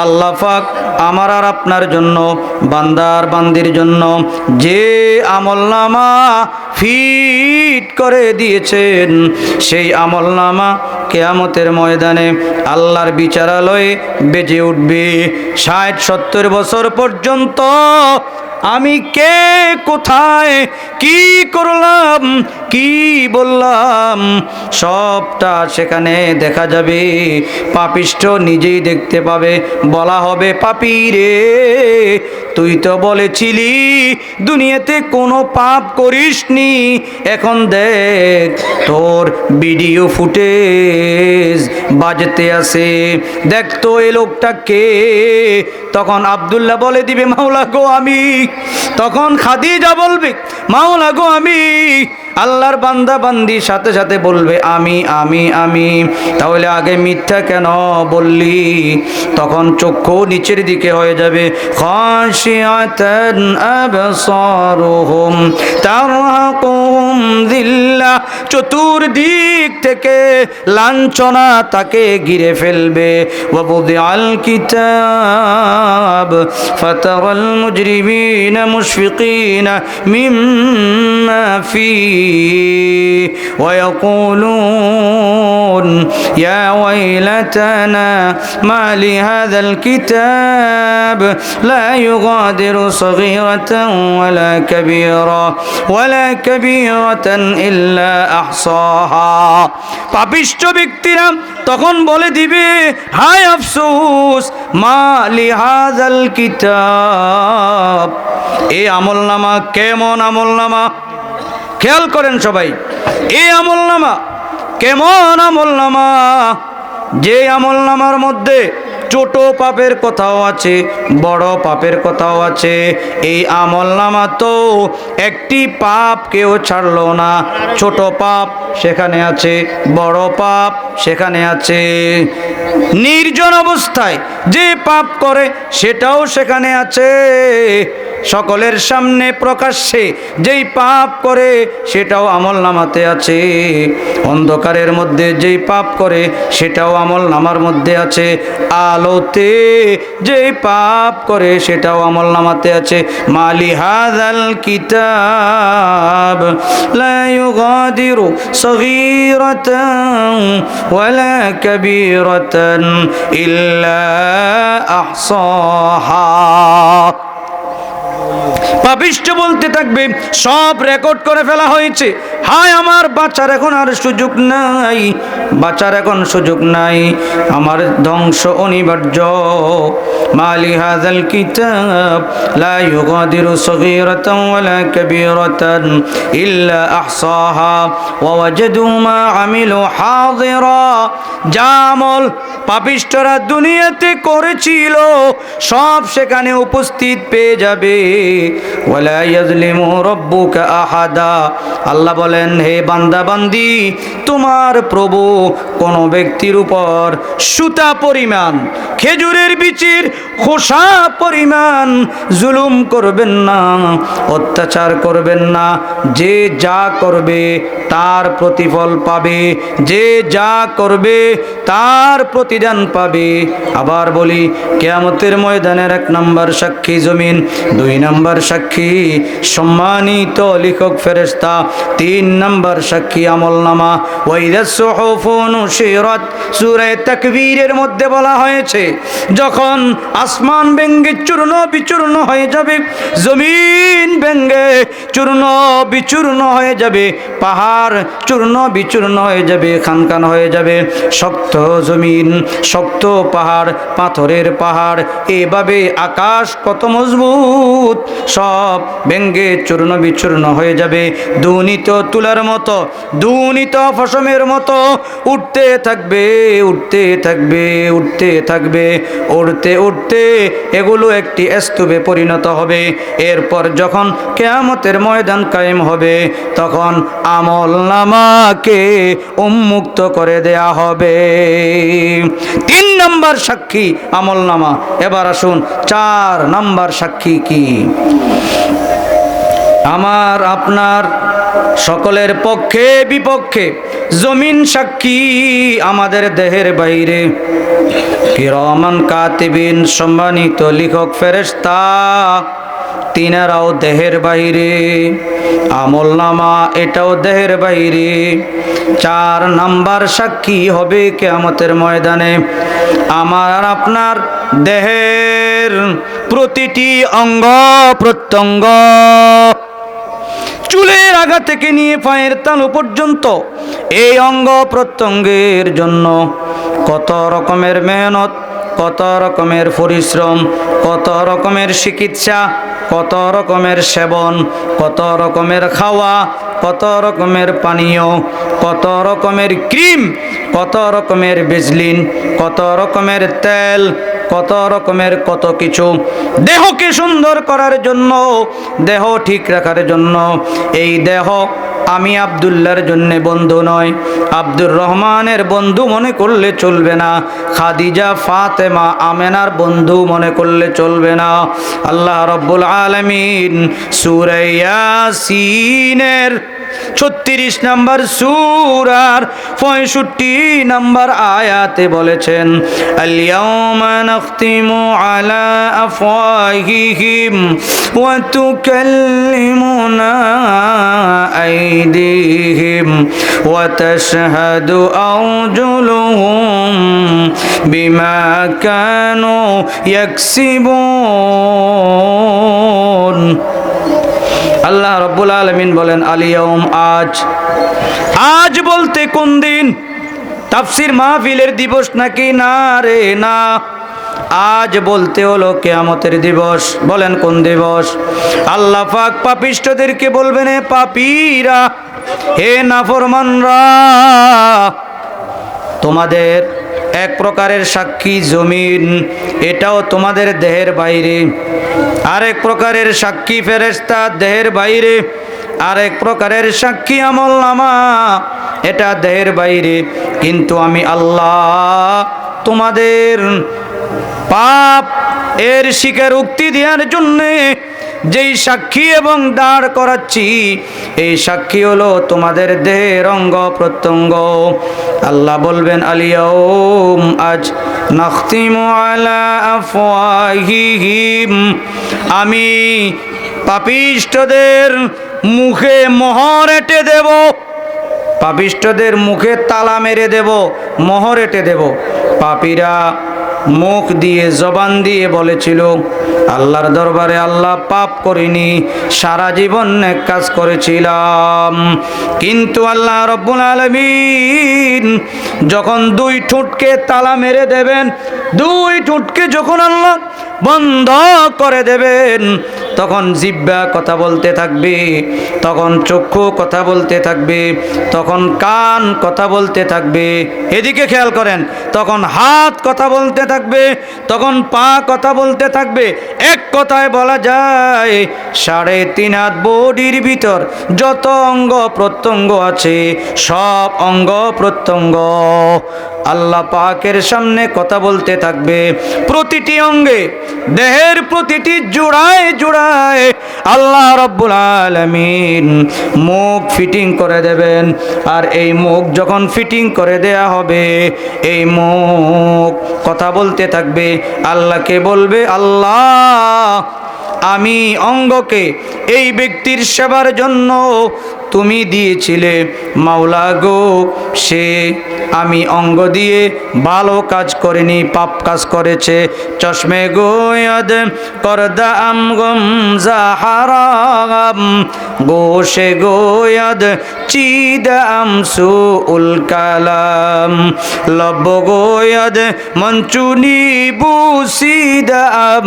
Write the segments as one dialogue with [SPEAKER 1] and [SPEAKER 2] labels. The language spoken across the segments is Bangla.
[SPEAKER 1] আল্লাহ পাক আমার আর আপনার জন্য, বান্দার বান্দির জন্য যে আমলনামা ফিট করে দিয়েছেন, সেই আমলনামা কিয়ামতের ময়দানে আল্লাহর বিচারালয়ে বেজে উঠবে। ৬০-৭০ বছর পর্যন্ত আমি কে, কোথায়, কি করলাম, কি বললাম, সবটা সেখানে দেখা যাবে। পাপিষ্ঠ নিজেই দেখতে পাবে। বলা হবে, পাপী রে, তুই তো বলেছিলি দুনিয়াতে কোনো পাপ করিসনি, এখন দেখ তোর ভিডিও ফুটেজ বাজতে আছে, দেখ তো এই লোকটা কে। তখন আব্দুল্লাহ বলে দিবে, মাওলা গো আমি। তখন খাদিজা বলবে, মাওলা গো আমি। আল্লাহর বান্দা বান্দি সাথে সাথে বলবে, আমি আমি আমি। তাহলে আগে মিথ্যা কেন বললি? তখন চক্ষু নিচের দিকে হয়ে যাবে। খাশিয়াতান আবসারুহুম তারহাকুহুম যিল্লাহ, চতুর্দিক থেকে লাঞ্ছনা তাকে ঘিরে ফেলবে। ওয়া বুদিআল কিতাব ফাতারাল মুজরিমিনা মুশফিকিনা মিম্মা ফীহি ويقولون يا ويلتنا ما لهذا الكتاب لا يغادر صغيرة ولا كبيرة إلا أحصاها। পাপিষ্ঠ ব্যক্তিরা তখন বলে দিবে, হায় আফসোস, মা লিহাযাল কিতাব, এই আমলনামা কেমন আমলনামা। খেয়াল করেন সবাই, এই আমলনামা কেমন আমলনামা, যে আমলনামার মধ্যে ছোট পাপের কথাও আছে, বড় পাপের কথাও আছে। এই আমলনামা তো একটি পাপ কেউ ছাড়লো না। ছোট পাপ সেখানে আছে, বড় পাপ সেখানে আছে। নির্জন অবস্থায় যে পাপ করে সেটাও সেখানে আছে। সকলের সামনে প্রকাশ্যে যেই পাপ করে সেটাও আমলনামাতে আছে। অন্ধকারের মধ্যে যেই পাপ করে সেটাও আমলনামার মধ্যে আছে। আলোতে যেই পাপ করে সেটাও আমলনামাতে আছে। মালি হাযাল কিতাব লা ইউগাদিরু সগীরাতান ওয়ালা কাবীরাতান ইল্লা আহসাহা। পাপিষ্ঠ বলতে থাকবে, সব রেকর্ড করে ফেলা হয়েছে। হায় আমার বাঁচার এখন আর সুযোগ নাই, বাঁচার এখন সুযোগ নাই, আমার ধ্বংস অনিবার্য। মালি হাযাল কিতাব লা ইউগাদিরু সগীরাতান ওয়ালা কাবীরাতান ইল্লা আহসাহা ওয়া ওয়াজাদু মা আমিলু হাযিরা। যা আমল পাপিষ্ঠরা দুনিয়াতে করেছিল সব সেখানে উপস্থিত পেয়ে যাবে। ওয়ালা ইয়াজলিমু রাব্বুকা আহাদা। আল্লাহ বলেন, হে বান্দা বান্দি, তোমার প্রভু কোন ব্যক্তির উপর সুতা পরিমাণ, খেজুরের বিচির খোসা পরিমাণ জুলুম করবেন না, অত্যাচার করবেন না। যে যা করবে তার প্রতিফল পাবে, যে যা করবে তার প্রতিদান পাবে। আবার বলি, কিয়ামতের ময়দানের 1 নম্বর সাক্ষী জমিন, 2 নম্বর সাক্ষী সম্মানিত লিখক ফেরেশতা, 3 নম্বর সাক্ষী আমলনামা। ওয়াইদাস সুহুফু নুশিরাত, সূরা তাকবীরের মধ্যে বলা হয়েছে, যখন আসমান ভেঙে চূর্ণ বিচূর্ণ হয়ে যাবে, জমিন ভেঙে চূর্ণ বিচূর্ণ হয়ে যাবে, পাহাড় চূর্ণ বিচূর্ণ হয়ে যাবে, খানখান হয়ে যাবে, শক্ত জমিন, শক্ত পাহাড়, পাথরের পাহাড়, এভাবে আকাশ কত মজবুত, সব ভেঙে চূর্ণ বিচূর্ণ হয়ে যাবে। দুর্নীত তুলার মতো, দুর্নীত ফসমের মতো উঠতে থাকবে, উঠতে থাকবে, উঠতে থাকবে, উঠতে উঠতে এগুলো একটি স্তূপে পরিণত হবে। এরপর যখন কিয়ামতের ময়দান কায়েম হবে, তখন আমলনামাকে উন্মুক্ত করে দেয়া হবে। 3 নম্বর সাক্ষী আমলনামা। এবার আসুন 4 নম্বর সাক্ষী কি? আমার আপনার সকলের পক্ষে বিপক্ষে জমিন সাক্ষী আমাদের দেহের বাইরে কিরামান কাতিবিন সম্মানিত লিখক ফেরেশতা তিনারাও দেহের বাইরে, আমলনামা এটাও দেহের বাইরে। 4 নাম্বার সাক্ষী হবে কিয়ামতের ময়দানে আমার আর আপনার দেহের প্রতিটি অঙ্গ প্রত্যঙ্গ, চুলের আগা থেকে নিয়ে পায়ের তালু পর্যন্ত এই অঙ্গ প্রত্যঙ্গের জন্য কত রকমের মেহনত, কত রকমের পরিশ্রম, কত রকমের চিকিৎসা, কত রকমের সেবন, কত রকমের খাওয়া, কত রকমের পানীয়, কত রকমের ক্রিম, কত রকমের ভেজলিন, কত রকমের তেল, কত রকমের কত কিছু দেহকে সুন্দর করার জন্য, দেহ ঠিক রাখার জন্য। এই দেহ আমি আব্দুল্লাহর জন্য বন্ধু নয়, আব্দুর রহমানের বন্ধু মনে করলে চলবে না, খাদিজা ফাতেমা আমেনার বন্ধু মনে করলে চলবে না। আল্লাহ রাব্বুল আলামিন সূরা ইয়াসিনের 36 নম্বর সূরার 65 নম্বর আয়াতে বলেছেন, আল ইয়াওমা নাখতিমু আলা আফওয়াহিহিম ওয়া তুকাল্লিমুনা আইদিহিম ওয়া তাশহাদু আরজুলুহুম বিমা কানু ইয়াকসিবুন। আল্লাহ রাব্বুল আলামিন বলেন আল ইয়াউম, আজ। আজ বলতে কোন দিন? তাফসীর মাহফিলের দিবস নাকি? না রে না, আজ বলতে হলো কিয়ামতের দিবস। বলেন কোন দিবস? আল্লাহ পাক পাপিষ্ঠদেরকে বলবেন, হে পাপীরা, হে নাফরমানরা, তোমাদের এক প্রকারের সাক্ষী জমিন, এটাও তোমাদের দেহের বাইরে। আরেক প্রকারের সাক্ষী ফেরেশতা, দেহের বাইরে। আরেক প্রকারের সাক্ষী আমলনামা, এটা দেহের বাইরে। কিন্তু আমি আল্লাহ তোমাদের পাপ এর স্বীকারোক্তি দেওয়ার জন্যে যেই সাক্ষী এবং দাঁড় করাচ্ছি, এই সাক্ষী হলো তোমাদের দেহের অঙ্গ প্রত্যঙ্গ। আল্লাহ বলবেন আল ইয়াউম, আজ, নাখতিমু আলা আফওয়াহিহিম, আমি পাপিষ্ঠদের মুখে মোহর এঁটে দেব, পাপিষ্ঠদের মুখে তালা মেরে দেব, মোহর এঁটে দেব। পাপীরা মুখ দিয়ে জবান দিয়ে বলেছিল আল্লাহর দরবারে, আল্লাহ পাপ করিনি, সারা জীবন নেক কাজ করেছিলাম। কিন্তু আল্লাহ রাব্বুল আলামিন যখন 2 ঠোঁটকে তালা মেরে দেবেন, 2 ঠোঁটকে যখন আল্লাহ বন্ধ করে দেবেন, তখন জিহ্বা কথা বলতে থাকবে, তখন চক্ষু কথা বলতে থাকবে, তখন কান কথা বলতে থাকবে। এদিকে খেয়াল করেন, তখন হাত কথা বলতে থাকবে, তখন পা কথা বলতে থাকবে। এক কথায় বলা যায় 3.5 হাত বডির ভিতর যত অঙ্গ প্রত্যঙ্গ আছে, সব অঙ্গ প্রত্যঙ্গ আল্লাহ পাকের সামনে কথা বলতে থাকবে। প্রতিটি অঙ্গে, দেহের প্রতিটি জোড়ায় জোড়ায় আল্লাহ রাব্বুল আলামিন মুখ ফিটিং করে দেবেন। আর এই মুখ যখন ফিটিং করে দেয়া হবে, এই মুখ কথা বলতে থাকবে, আল্লাহকে বলবে, আল্লাহ আমি অঙ্গকে এই ব্যক্তির সেবার জন্য তুমি দিয়েছিলে, মাওলা গো, সে আমি অঙ্গ দিয়ে ভালো কাজ করিনি, পাপ কাজ করেছে। চশমে গোয়াদ করদাম গম জাহারাম, গোশে গোয়াদ চিদাম সুউল কালাম, লব গোয়াদ মঞ্চুনি বুসিদাম,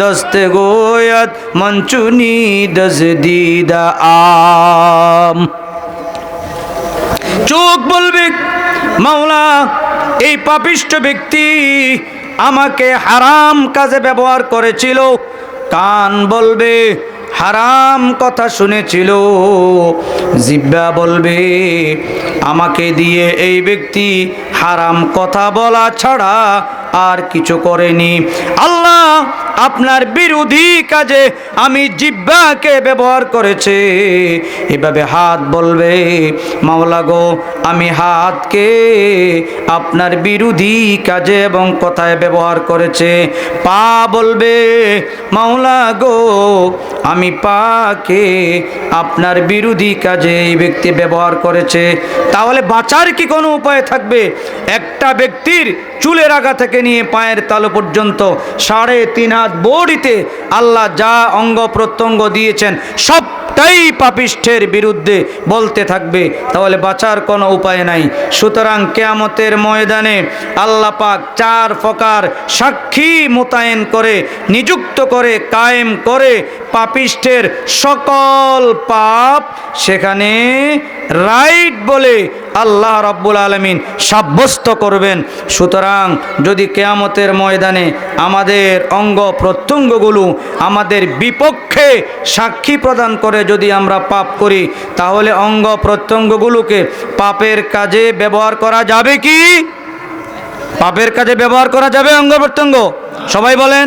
[SPEAKER 1] দস্তে গোয়াদ মঞ্চুনি দজদিদা আম। চোখ বলবে, মাওলা এই পাপিষ্ঠ ব্যক্তি আমাকে হারাম কাজে ব্যবহার করেছিল। কান বলবে, হারাম কথা শুনেছিল। জিহ্বা বলবে, আমাকে দিয়ে এই ব্যক্তি হারাম কথা বলা ছাড়া আর কিছু করেনি। আল্লাহ আপনার বিরোধী কাজে আমি জিহ্বাকে ব্যবহার করেছে। এভাবে হাত বলবে, মাওলা গো আমি হাতকে আপনার বিরোধী কাজে এবং কথায় ব্যবহার করেছে। পা বলবে, মাওলা গো আমি পাকে আপনার বিরোধী কাজে এই ব্যক্তি ব্যবহার করেছে। তাহলে বাঁচার কি কোনো উপায় থাকবে? একটা ব্যক্তির চুলের আগা থেকে নিয়ে পায়ের তালু পর্যন্ত 3.5 হাত বডিতে আল্লাহ যা অঙ্গ প্রত্যঙ্গ দিয়েছেন সবটাই পাপিষ্ঠের বিরুদ্ধে বলতে থাকবে, তাহলে বাঁচার কোনো উপায় নাই। সুতরাং কিয়ামতের ময়দানে আল্লাহ পাক 4 প্রকার সাক্ষী মোতায়েন করে, নিযুক্ত করে, কায়েম করে পাপিষ্ঠের সকল পাপ সেখানে রাইট বলে আল্লাহ রাব্বুল আলামিন সাব্যস্ত করবেন। সুতরাং যদি কিয়ামতের ময়দানে আমাদের অঙ্গ প্রত্যঙ্গগুলো আমাদের বিপক্ষে সাক্ষী প্রদান করে যদি আমরা পাপ করি, তাহলে অঙ্গ প্রত্যঙ্গগুলোকে পাপের কাজে ব্যবহার করা যাবে কি? পাপের কাজে ব্যবহার করা যাবে অঙ্গ প্রত্যঙ্গ? সবাই বলেন।